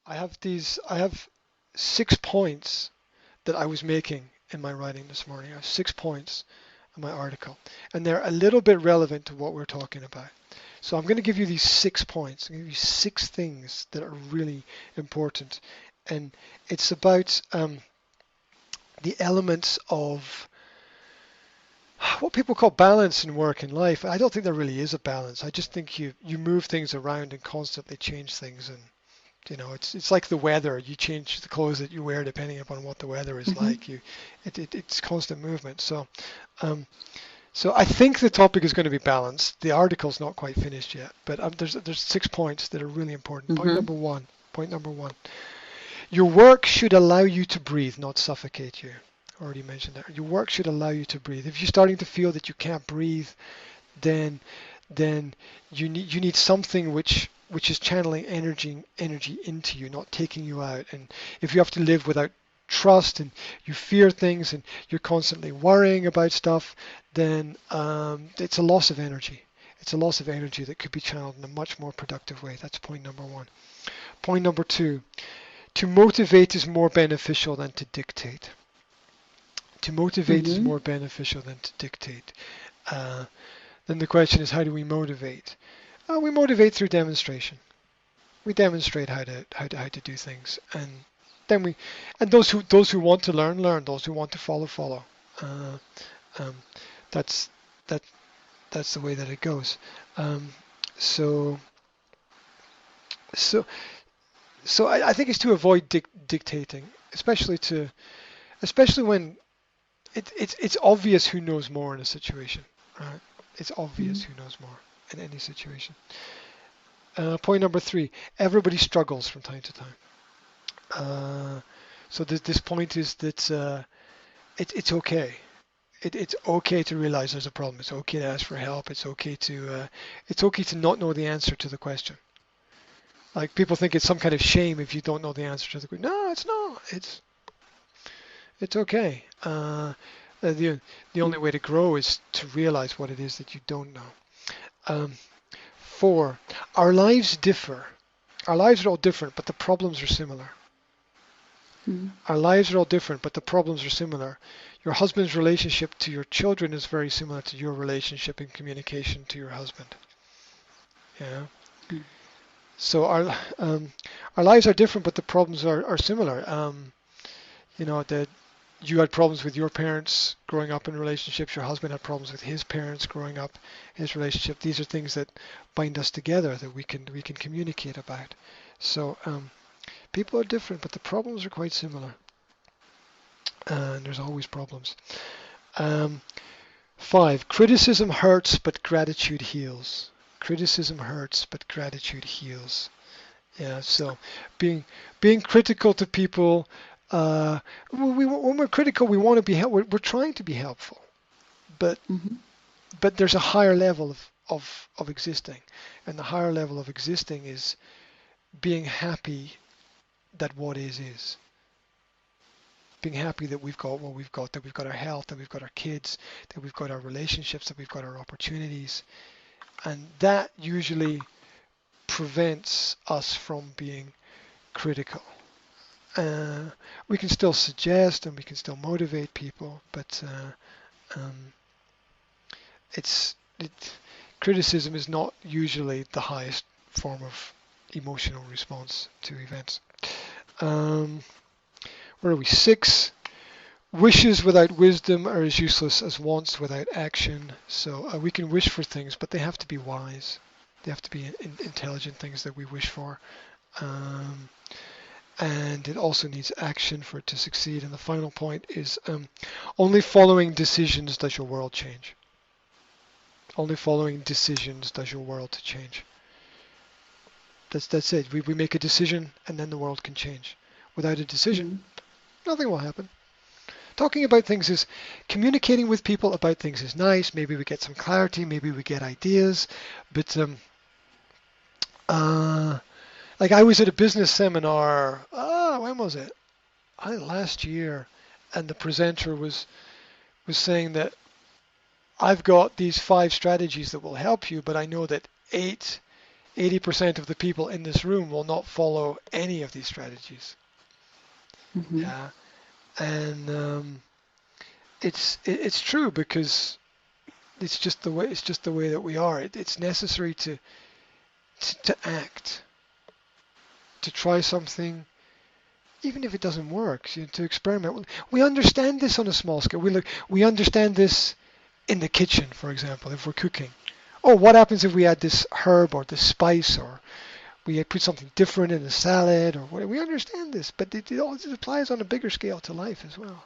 I have 6 points that I was making in my writing this morning. I have 6 points in my article, and they're a little bit relevant to what we're talking about. So I'm going to give you these 6 points. I'm going to give you 6 things that are really important, and it's about the elements of what people call balance in work and life. I don't think there really is a balance. I just think you move things around and constantly change things, and it's like the weather. You change the clothes that you wear depending upon what the weather is Mm-hmm. like. It's constant movement. Um, so I think the topic is going to be balanced. The article's not quite finished yet, but there's 6 points that are really important. Point Mm-hmm. number one. Point number one. Your work should allow you to breathe, not suffocate you. Already mentioned that. Your work should allow you to breathe. If you're starting to feel that you can't breathe, then then you need something which is channeling energy into you, not taking you out. And if you have to live without trust and you fear things and you're constantly worrying about stuff, then it's a loss of energy. It's a loss of energy that could be channeled in a much more productive way. That's point number one. Point number two, to motivate is more beneficial than to dictate. To motivate is Mm-hmm. more beneficial than to dictate. Uh, then the question is, how do we motivate? We motivate through demonstration. We demonstrate how to do things, and then those who want to learn learn. Those who want to follow follow. Uh, um, that's that that's the way that it goes. Um, so so so I think it's to avoid dictating, especially when it's obvious who knows more in a situation, right? It's obvious who knows more in any situation. Point number three, everybody struggles from time to time. Uh, so this point is that it's okay. It's okay to realize there's a problem. It's okay to ask for help. It's okay to not know the answer to the question. Like people think it's some kind of shame if you don't know the answer to the question. No, it's not. It's okay. The only way to grow is to realize what it is that you don't know. Um, four, our lives differ. Our lives are all different, but the problems are similar. Mm-hmm. Our lives are all different, but the problems are similar. Your husband's relationship to your children is very similar to your relationship and communication to your husband. Yeah. So our lives are different, but the problems are similar. That you had problems with your parents growing up in relationships. Your husband had problems with his parents growing up in his relationship. These are things that bind us together that we can communicate about. So people are different, but the problems are quite similar. And there's always problems. Um, Five, criticism hurts, but gratitude heals. Criticism hurts, but gratitude heals. Yeah, so being being critical to people, when we're critical, we want to be we're trying to be helpful, but Mm-hmm. there's a higher level of existing, and the higher level of existing is being happy that what is. Being happy that we've got what we've got, that we've got our health, that we've got our kids, that we've got our relationships, that we've got our opportunities. And that usually prevents us from being critical. Uh, we can still suggest and we can still motivate people, but it's it, criticism is not usually the highest form of emotional response to events. Um, where are we? Six. Wishes without wisdom are as useless as wants without action. So we can wish for things, but they have to be wise. They have to be intelligent things that we wish for. Um, and it also needs action for it to succeed. And the final point is only following decisions does your world change. Only following decisions does your world to change. That's it. We make a decision and then the world can change. Without a decision, Mm-hmm. nothing will happen. Talking about things is communicating with people about things is nice. Maybe we get some clarity, maybe we get ideas, but uh, like I was at a business seminar. When was it? I think last year, and the presenter was saying that I've got these 5 strategies that will help you, but I know that eight 80% of the people in this room will not follow any of these strategies. Mm-hmm. Yeah, and it's true because it's just the way that we are. It's necessary to act, to try something, even if it doesn't work. To experiment. We understand this on a small scale. We understand this in the kitchen, for example, if we're cooking. Oh, what happens if we add this herb or this spice, or we put something different in a salad, or what? We understand this, but it applies on a bigger scale to life as well.